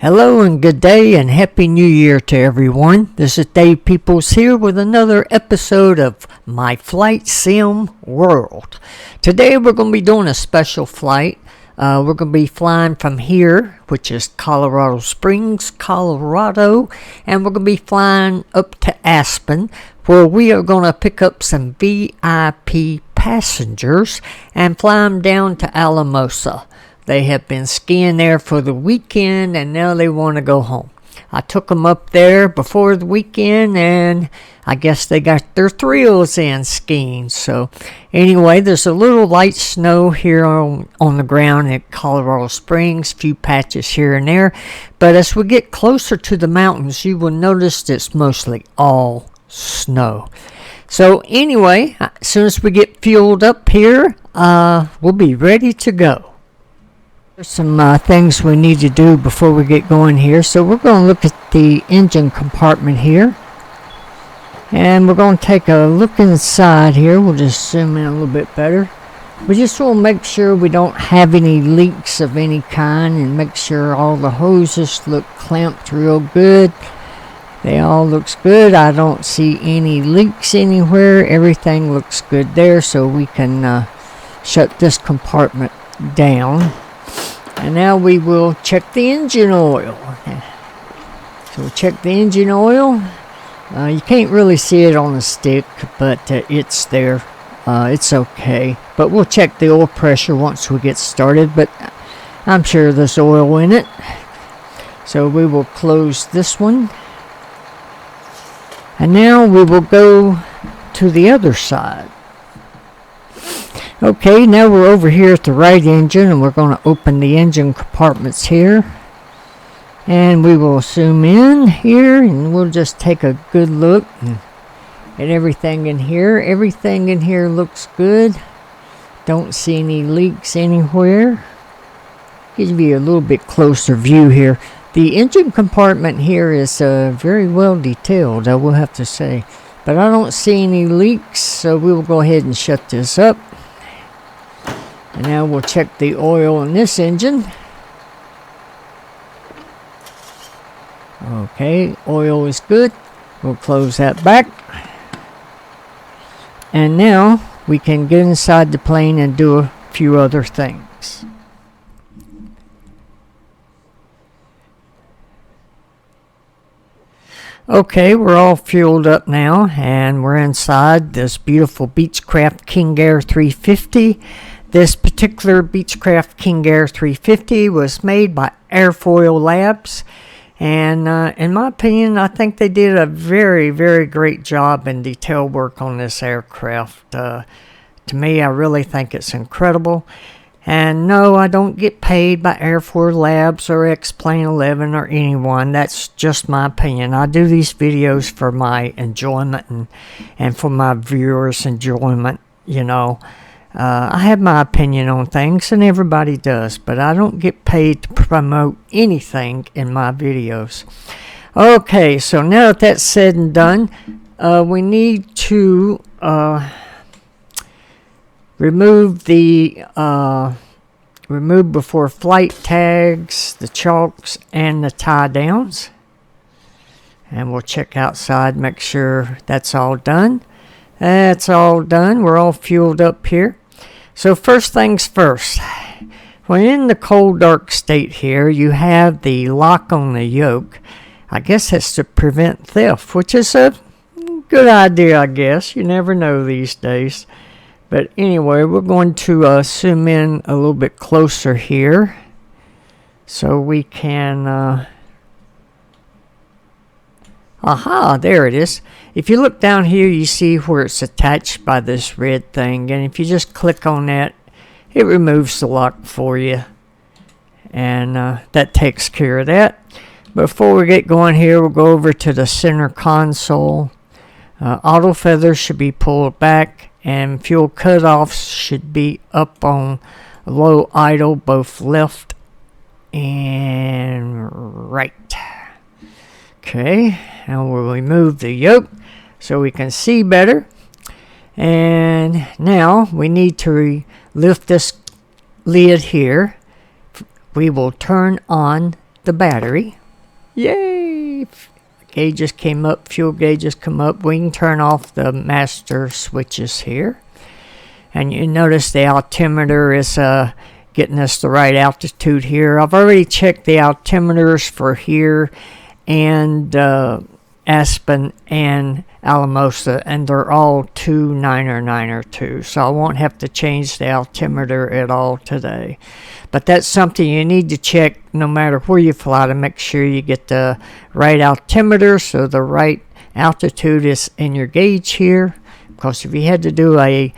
Hello and good day and Happy New Year to everyone. This is Dave Peoples here with another episode of My Flight Sim World. Today we're going to be doing a special flight. We're going to be flying from here, which is Colorado Springs, Colorado, and we're going to be flying up to Aspen, where we are going to pick up some VIP passengers and fly them down to Alamosa. They have been skiing there for the weekend and now they want to go home. I took them up there before the weekend and I guess they got their thrills in skiing. So anyway, there's a little light snow here on the ground at Colorado Springs, few patches here and there. But as we get closer to the mountains, you will notice it's mostly all snow. So anyway, as soon as we get fueled up here, we'll be ready to go. There's some things we need to do before we get going here. So we're going to look at the engine compartment here. And we're going to take a look inside here. We'll just zoom in a little bit better. We just want to make sure we don't have any leaks of any kind. And make sure all the hoses look clamped real good. They all looks good. I don't see any leaks anywhere. Everything looks good there. So we can shut this compartment down. And now we will check the engine oil. So we'll check the engine oil. You can't really see it on the stick, but it's there. It's okay. But we'll check the oil pressure once we get started. But I'm sure there's oil in it. So we will close this one. And now we will go to the other side. Okay, now we're over here at the right engine and we're going to open the engine compartments here. And we will zoom in here and we'll just take a good look at everything in here. Everything in here looks good. Don't see any leaks anywhere. Give you a little bit closer view here. The engine compartment here is very well detailed, I will have to say. But I don't see any leaks, so we will go ahead and shut this up. And now we'll check the oil in this engine. Okay, oil is good. We'll close that back. And now we can get inside the plane and do a few other things. Okay, we're all fueled up now and we're inside this beautiful Beechcraft King Air 350. This particular Beechcraft King Air 350 was made by Airfoil Labs, and in my opinion, I think they did a very, very great job in detail work on this aircraft. To me, I really think it's incredible. And no, I don't get paid by Airfoil Labs or X-Plane 11 or anyone. That's just my opinion. I do these videos for my enjoyment and for my viewers' enjoyment, you know. I have my opinion on things, and everybody does, but I don't get paid to promote anything in my videos. Okay, so now that that's said and done, we need to remove before flight tags, the chalks, and the tie downs. And we'll check outside, make sure that's all done. That's all done. We're all fueled up here. So first things first, when in the cold dark state here, you have the lock on the yoke. I guess that's to prevent theft, which is a good idea, I guess. You never know these days. But anyway, we're going to zoom in a little bit closer here so we can... Aha, there it is. If you look down here, you see where it's attached by this red thing. And if you just click on that, it removes the lock for you. And that takes care of that. Before we get going here, we'll go over to the center console. Auto feathers should be pulled back. And fuel cutoffs should be up on low idle, both left and right. Okay, now we'll remove the yoke so we can see better. And now we need to lift this lid here. We will turn on the battery. Yay! Gauges came up, fuel gauges come up. We can turn off the master switches here. And you notice the altimeter is getting us the right altitude here. I've already checked the altimeters for here and Aspen and Alamosa, and they're all 2 so I won't have to change the altimeter at all today. But that's something you need to check no matter where you fly, to make sure you get the right altimeter, so the right altitude is in your gauge here. Because if you had to do a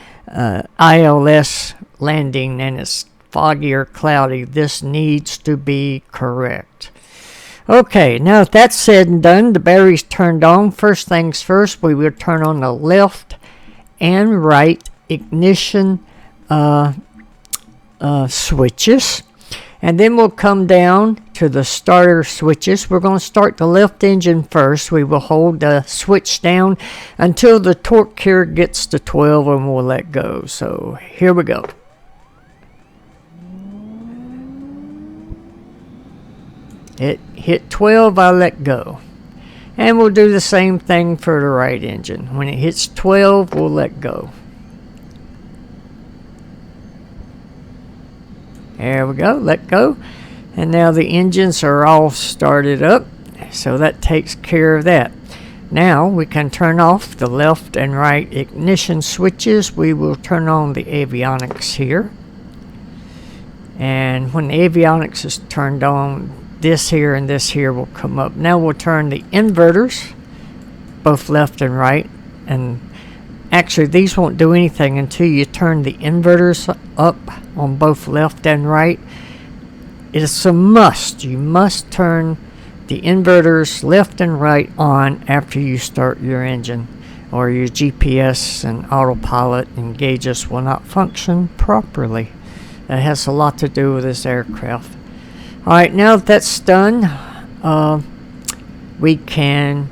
ILS landing and it's foggy or cloudy, this needs to be correct. Okay, now if that's said and done, the battery's turned on. First things first, we will turn on the left and right ignition switches. And then we'll come down to the starter switches. We're going to start the left engine first. We will hold the switch down until the torque here gets to 12 and we'll let go. So here we go. It hit 12, I let go. And we'll do the same thing for the right engine. When it hits 12, we'll let go. There we go, let go. And now the engines are all started up, so that takes care of that. Now we can turn off the left and right ignition switches. We will turn on the avionics here. And when the avionics is turned on, this here and this here will come up. Now we'll turn the inverters, both left and right. And actually these won't do anything until you turn the inverters up on both left and right. It's a must. You must turn the inverters left and right on after you start your engine, or your GPS and autopilot and gauges will not function properly. That has a lot to do with this aircraft. Alright, now that that's done, we can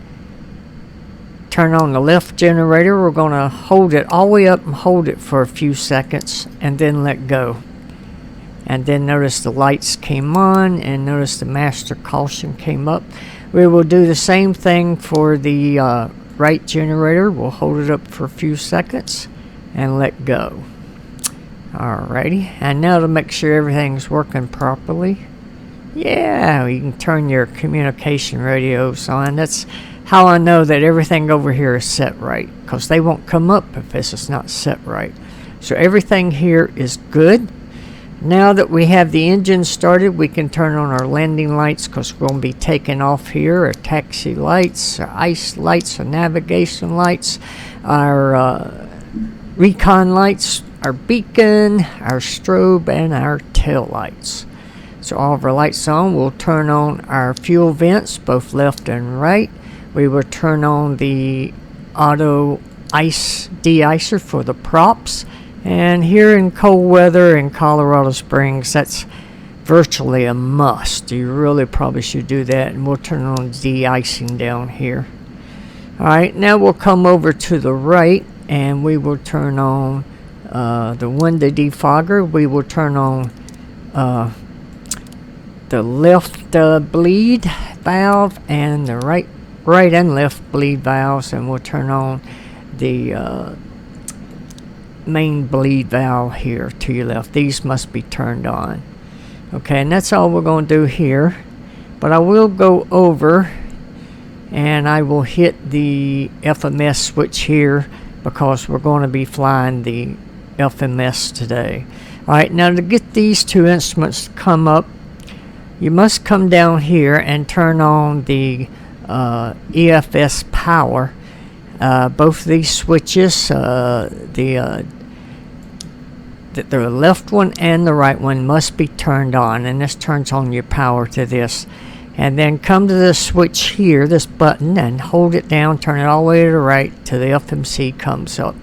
turn on the left generator. We're going to hold it all the way up and hold it for a few seconds and then let go. And then notice the lights came on and notice the master caution came up. We will do the same thing for the right generator. We'll hold it up for a few seconds and let go. Alrighty, and now to make sure everything's working properly. Yeah, you can turn your communication radios on. That's how I know that everything over here is set right, because they won't come up if this is not set right. So everything here is good. Now that we have the engine started, we can turn on our landing lights, because we're going to be taking off here. Our taxi lights, our ice lights, our navigation lights, our recon lights, our beacon, our strobe, and our tail lights. So all of our lights on. We'll turn on our fuel vents, both left and right. We will turn on the auto ice de-icer for the props. And here in cold weather in Colorado Springs, that's virtually a must. You really probably should do that. And we'll turn on de-icing down here. Alright, now we'll come over to the right and we will turn on the window defogger. We will turn on the left bleed valve and the right and left bleed valves, and we'll turn on the main bleed valve here to your left. These must be turned on. Okay, and that's all we're going to do here. But I will go over and I will hit the FMS switch here, because we're going to be flying the FMS today. Alright, now to get these two instruments to come up, you must come down here and turn on the EFS power. Both these switches, the left one and the right one must be turned on, and this turns on your power to this. And then come to this switch here, this button, and hold it down, turn it all the way to the right till the FMC comes up.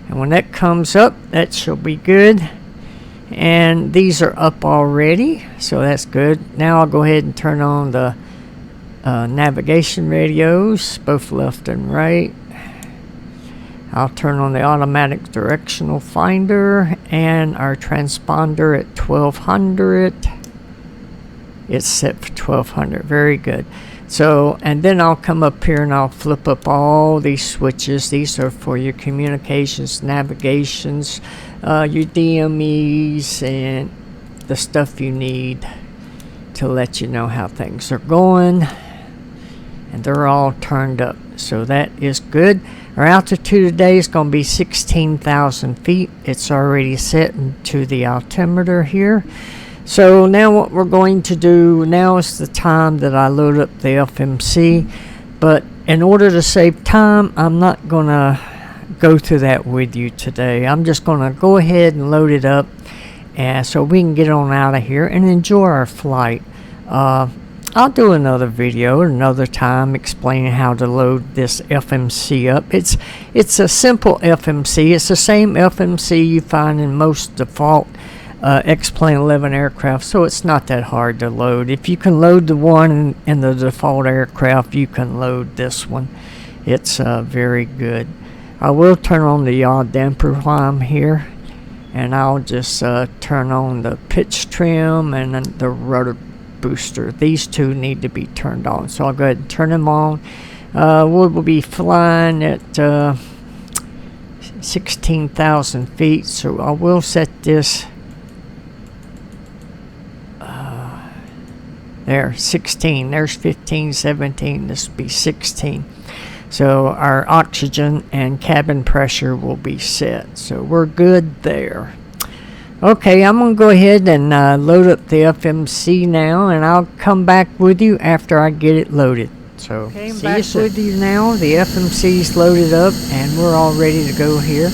And when that comes up, that shall be good. And these are up already, so that's good. Now I'll go ahead and turn on the navigation radios, both left and right. I'll turn on the automatic directional finder and our transponder at 1200. It's set for 1200. Very good. So, and then I'll come up here and I'll flip up all these switches. These are for your communications, navigations, your DMEs, and the stuff you need to let you know how things are going. And they're all turned up, so that is good. Our altitude today is going to be 16,000 feet. It's already set into the altimeter here. So now what we're going to do, now is the time that I load up the FMC. But in order to save time, I'm not going to go through that with you today. I'm just going to go ahead and load it up, and so we can get on out of here and enjoy our flight. I'll do another video another time explaining how to load this FMC up. It's a simple FMC. It's the same FMC you find in most default X-Plane 11 aircraft, so it's not that hard to load. If you can load the one in the default aircraft, you can load this one. It's very good. I will turn on the yaw damper while I'm here, and I'll just turn on the pitch trim and then the rudder booster. These two need to be turned on, so I'll go ahead and turn them on. We'll be flying at 16,000 feet, so I will set this there, 16. There's 15, 17. This will be 16. So our oxygen and cabin pressure will be set. So we're good there. Okay, I'm going to go ahead and load up the FMC now, and I'll come back with you after I get it loaded. So see back with you now. The FMC's loaded up, and we're all ready to go here.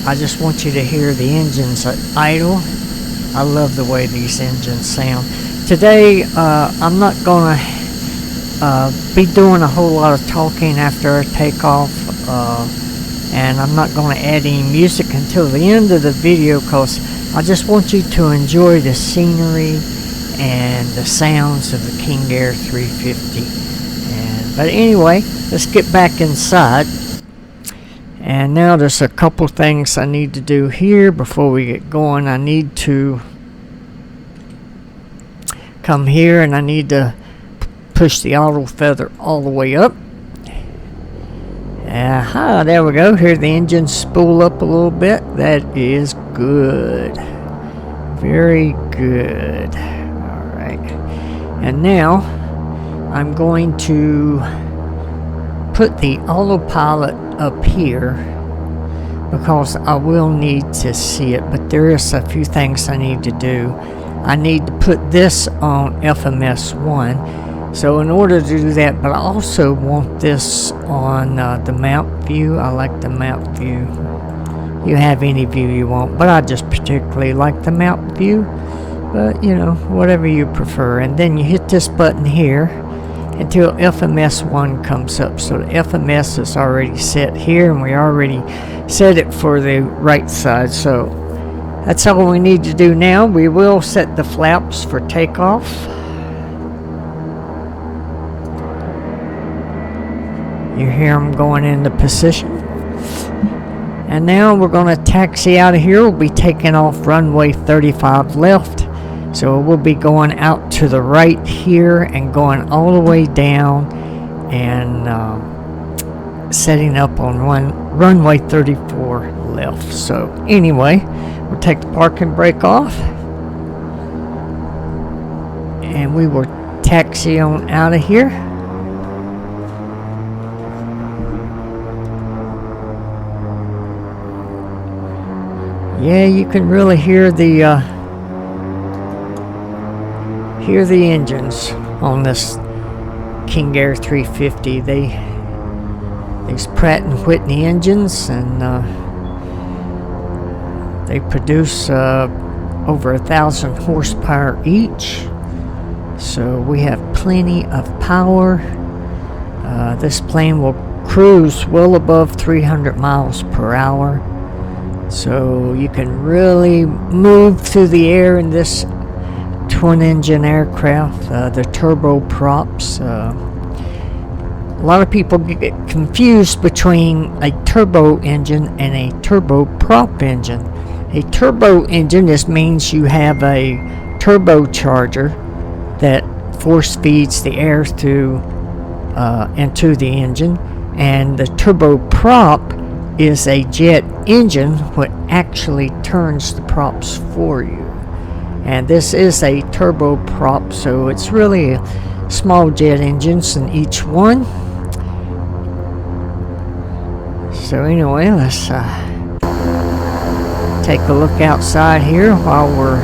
I just want you to hear the engines idle. I love the way these engines sound. Today, I'm not going to be doing a whole lot of talking after I take off, and I'm not going to add any music until the end of the video, because I just want you to enjoy the scenery and the sounds of the King Air 350. But anyway, let's get back inside. And now there's a couple things I need to do here before we get going. I need to come here and I need to push the auto feather all the way up. Aha, there we go. Hear the engine spool up a little bit. That is good. Very good. Alright. And now I'm going to put the autopilot up here because I will need to see it, but there is a few things I need to do. I need to put this on FMS 1, so in order to do that, but I also want this on the map view. I like the map view. You have any view you want, but I just particularly like the map view, but you know, whatever you prefer. And then you hit this button here until FMS 1 comes up. So the FMS is already set here, and we already set it for the right side. So that's all we need to do now. We will set the flaps for takeoff. You hear them going into position. And now we're going to taxi out of here. We'll be taking off runway 35 left. So we'll be going out to the right here and going all the way down and setting up on runway 34 left. So anyway, we'll take the parking brake off and we will taxi on out of here. Yeah, you can really hear the engines on this King Air 350. These Pratt & Whitney engines, and they produce over 1,000 horsepower each. So we have plenty of power. This plane will cruise well above 300 miles per hour. So you can really move through the air in this twin engine aircraft. The turboprops. A lot of people get confused between a turbo engine and a turboprop engine. A turbo engine, this means you have a turbocharger that force feeds the air through into the engine, and the turboprop is a jet engine what actually turns the props for you. And this is a turboprop, so it's really small jet engines in each one. So anyway, let's take a look outside here while we're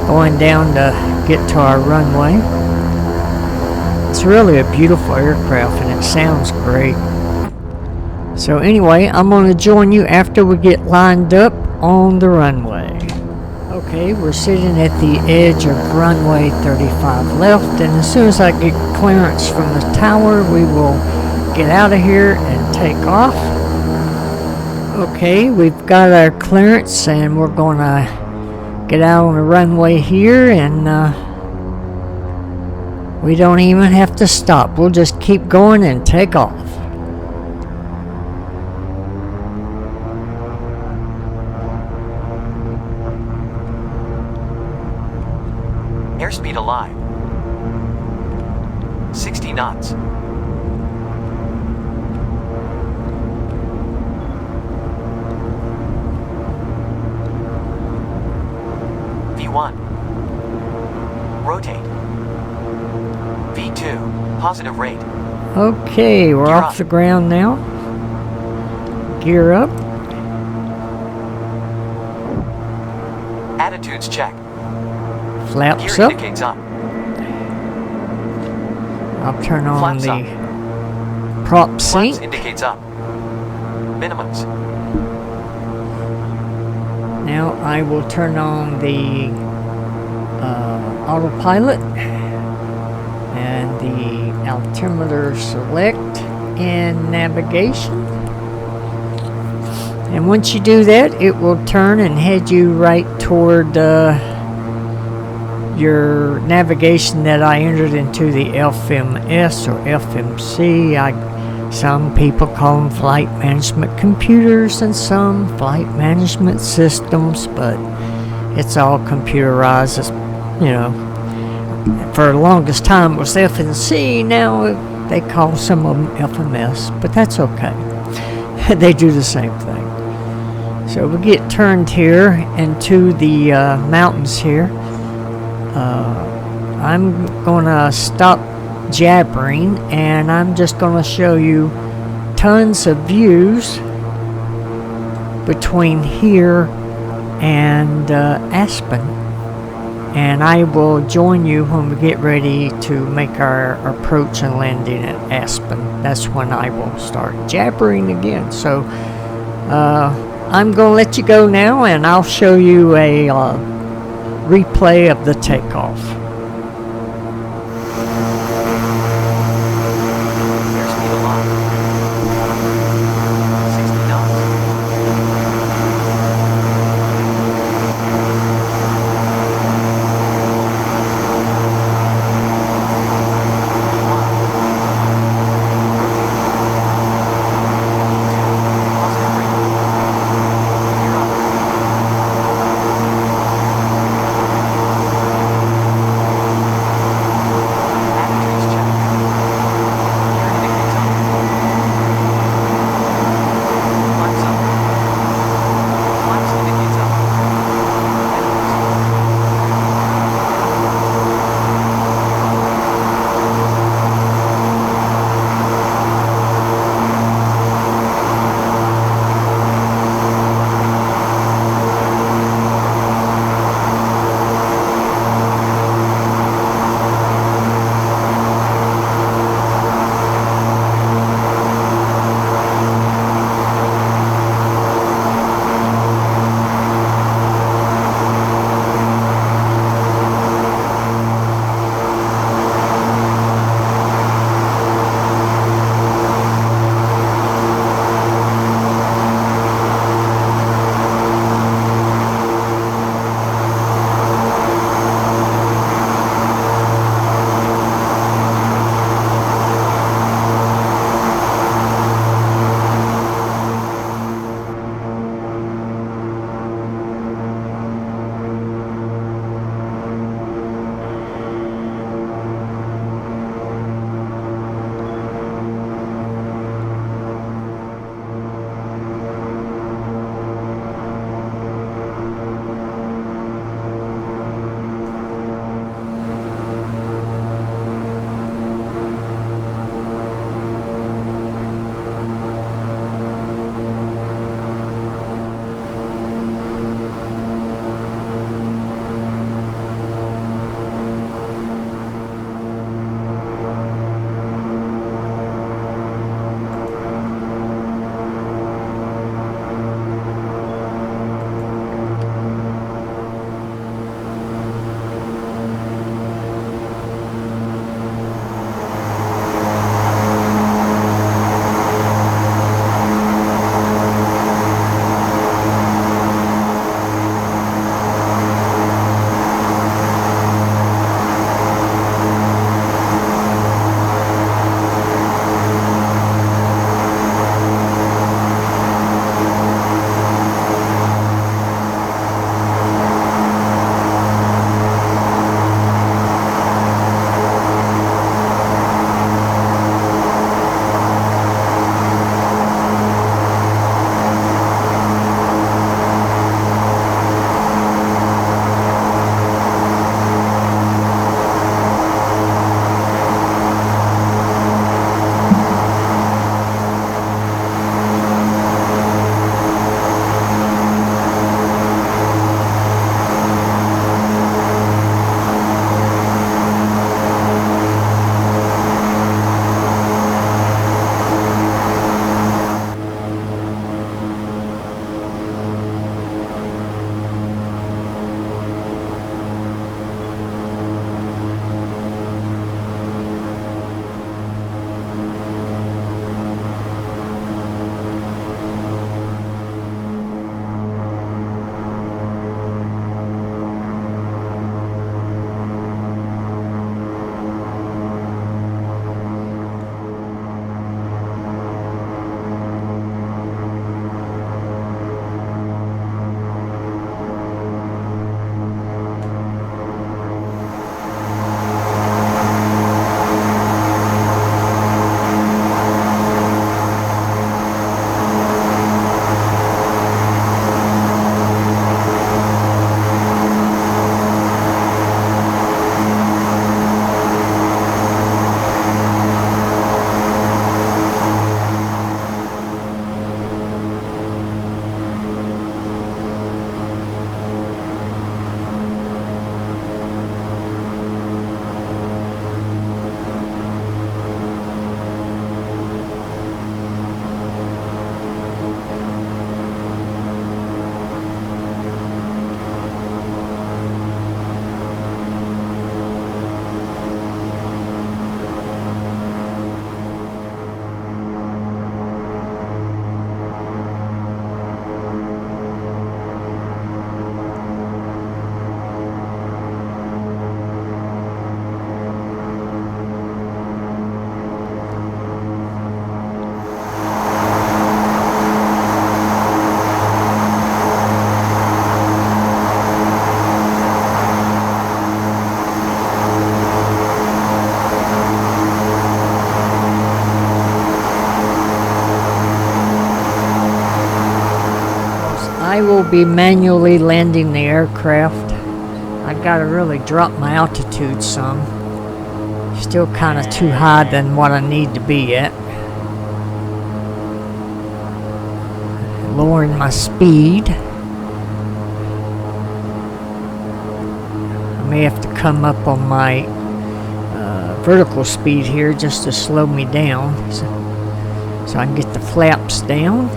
going down to get to our runway. It's really a beautiful aircraft and it sounds great. So anyway, I'm going to join you after we get lined up on the runway. Okay, we're sitting at the edge of runway 35 left, and as soon as I get clearance from the tower, we will get out of here and take off. Okay, we've got our clearance and we're going to get out on the runway here, and we don't even have to stop. We'll just keep going and take off. Airspeed alive. 60 knots. V1. Rotate. V2. Positive rate. Okay, we're off the ground now. Gear up. Attitudes check. Flaps Gear up. indicates up. I'll turn on Flaps the up. prop sync. Flaps indicates up. Minimums. Now I will turn on the autopilot and the altimeter select and navigation. And once you do that, it will turn and head you right toward your navigation that I entered into the FMS or FMC. Some people call them flight management computers and some flight management systems, but it's all computerized. It's, you know, for the longest time it was FNC. Now they call some of them FMS, but that's okay. They do the same thing. So we get turned here into the mountains here. I'm gonna stop jabbering and I'm just gonna show you tons of views between here and Aspen, and I will join you when we get ready to make our approach and landing at Aspen. That's when I will start jabbering again. So I'm gonna let you go now and I'll show you a replay of the takeoff. Airspeed alive. 60 knots. Positive rate. Gear up. I will be manually landing the aircraft. I gotta really drop my altitude some. Still kind of too high than what I need to be at. Lowering my speed. I may have to come up on my vertical speed here just to slow me down, so I can get the flaps down.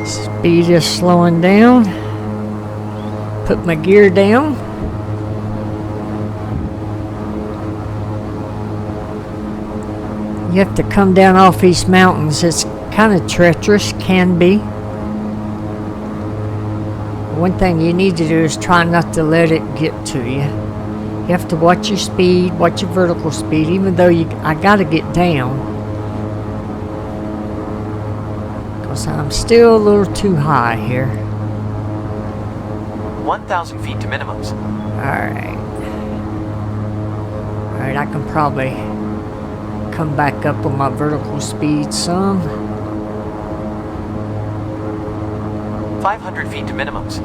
Speed is slowing down. Put my gear down. You have to come down off these mountains. It's kind of treacherous, can be. One thing you need to do is try not to let it get to you. You have to watch your speed, watch your vertical speed, even though I gotta get down. I'm still a little too high here. 1,000 feet to minimums. Alright. Alright, I can probably come back up on my vertical speed some. 500 feet to minimums.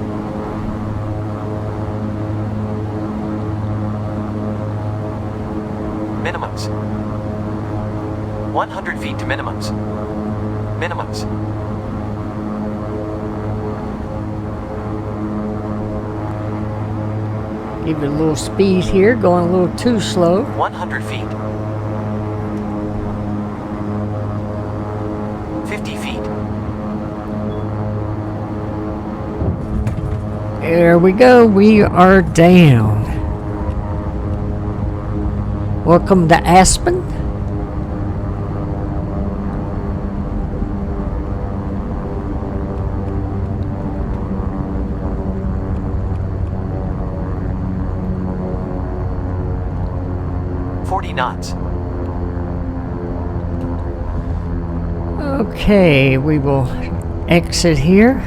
Minimums. 100 feet to minimums. Minimums. Give it a little speed here, going a little too slow. 100 feet. 50 feet. There we go, we are down. Welcome to Aspen. Knots. Okay, we will exit here.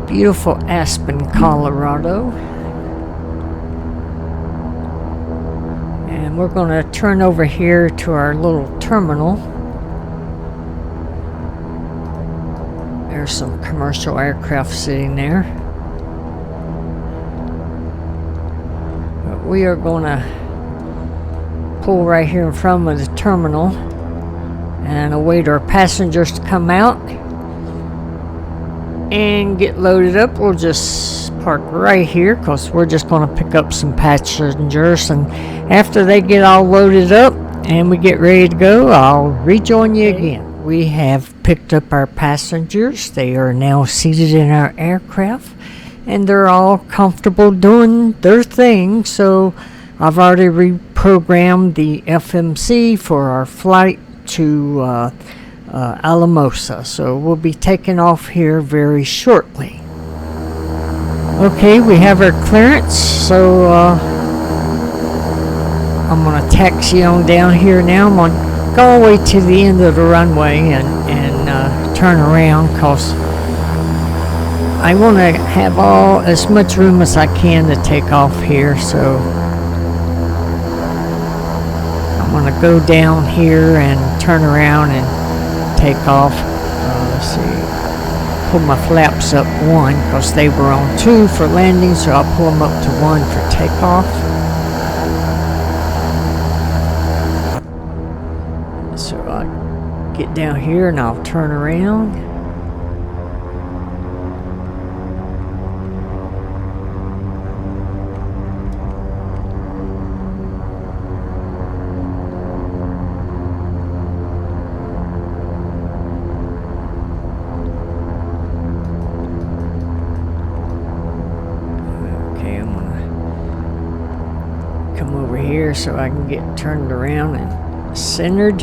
Beautiful Aspen, Colorado. And we're going to turn over here to our little terminal. There's some commercial aircraft sitting there. But we are going to pull right here in front of the terminal and await our passengers to come out and get loaded up. We'll just park right here because we're just going to pick up some passengers, and after they get all loaded up and we get ready to go, I'll rejoin you again. We have picked up our passengers. They are now seated in our aircraft and they're all comfortable doing their thing. So I've already reprogrammed the FMC for our flight to Alamosa, so we'll be taking off here very shortly. Okay, we have our clearance, so I'm going to taxi on down here now. I'm going to go all the way to the end of the runway and turn around because I want to have as much room as I can to take off here. So I'm going to go down here and turn around and take off. Let's see, pull my flaps up 1 because they were on 2 for landing, so I'll pull them up to 1 for takeoff. So I'll get down here and I'll turn around. so I can get turned around and centered.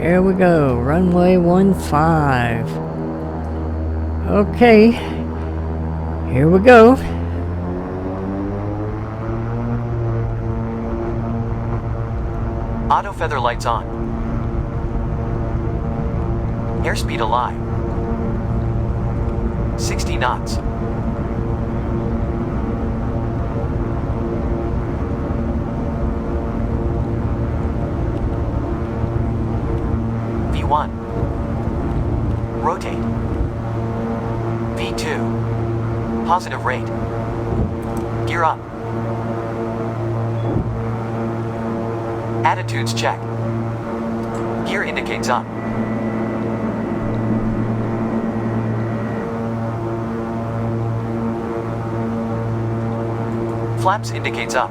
Here we go, runway 15. Okay, here we go. Auto feather lights on. Airspeed alive. 60 knots. V1. Rotate. V2. Positive rate. Gear up. Attitudes check. Gear indicates up. Flaps indicates up.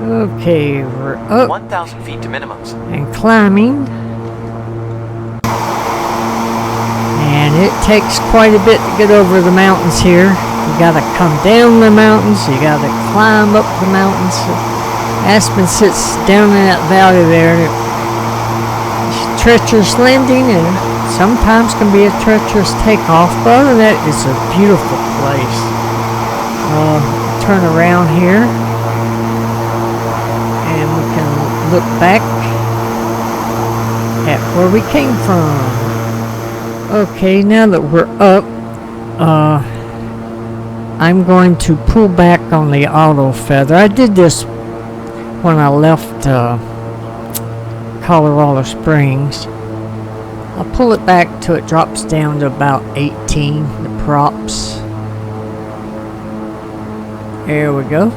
Okay, we're up 1,000 feet to minimums. and climbing. And it takes quite a bit to get over the mountains here. You gotta come down the mountains, you gotta climb up the mountains. Aspen sits down in that valley there. It's treacherous landing and sometimes can be a treacherous takeoff, but other than that, it's a beautiful place. Turn around here. And we can look back at where we came from. Okay, now that we're up, I'm going to pull back on the auto feather. I did this when I left Colorado Springs. I'll pull it back till it drops down to about 18, the props. There we go.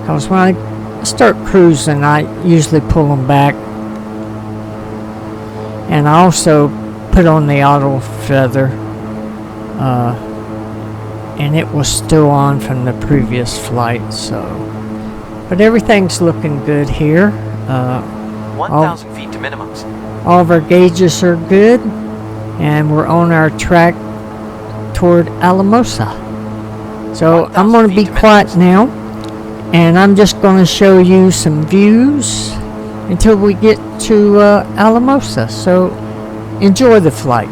Because when I start cruising, I usually pull them back. And I also put on the auto feather. And it was still on from the previous flight, so. But everything's looking good here. 1,000 feet to minimums. All of our gauges are good. And we're on our track toward Alamosa. So I'm going to be quiet now. And I'm just going to show you some views until we get to Alamosa. So enjoy the flight.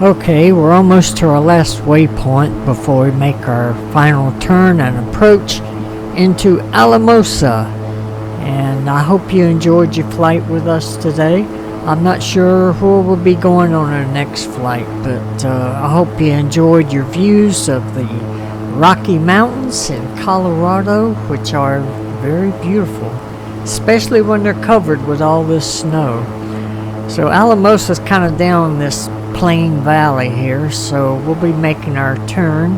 Okay, we're almost to our last waypoint before we make our final turn and approach into Alamosa. And I hope you enjoyed your flight with us today. I'm not sure where we'll be going on our next flight, but I hope you enjoyed your views of the Rocky Mountains in Colorado, which are very beautiful, especially when they're covered with all this snow. So Alamosa is kind of down this plain valley here, so we'll be making our turn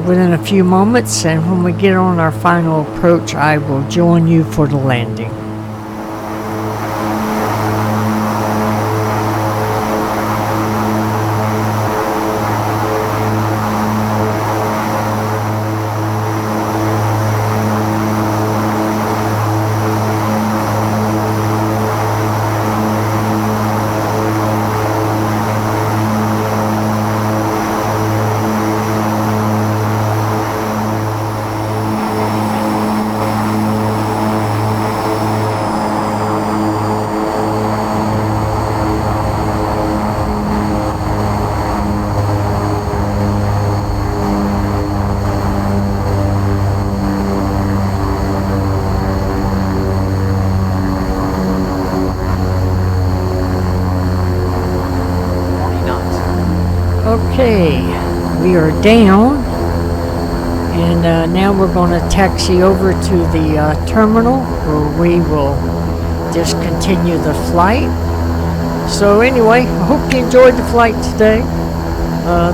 within a few moments, and when we get on our final approach, I will join you for the landing. Okay, we are down, and now we're going to taxi over to the terminal where we will discontinue the flight. So anyway, I hope you enjoyed the flight today.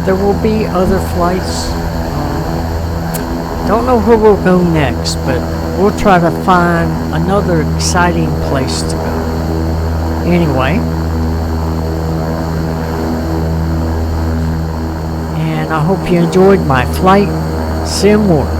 There will be other flights. Don't know where we'll go next, but we'll try to find another exciting place to go. Anyway, and I hope you enjoyed my flight sim world.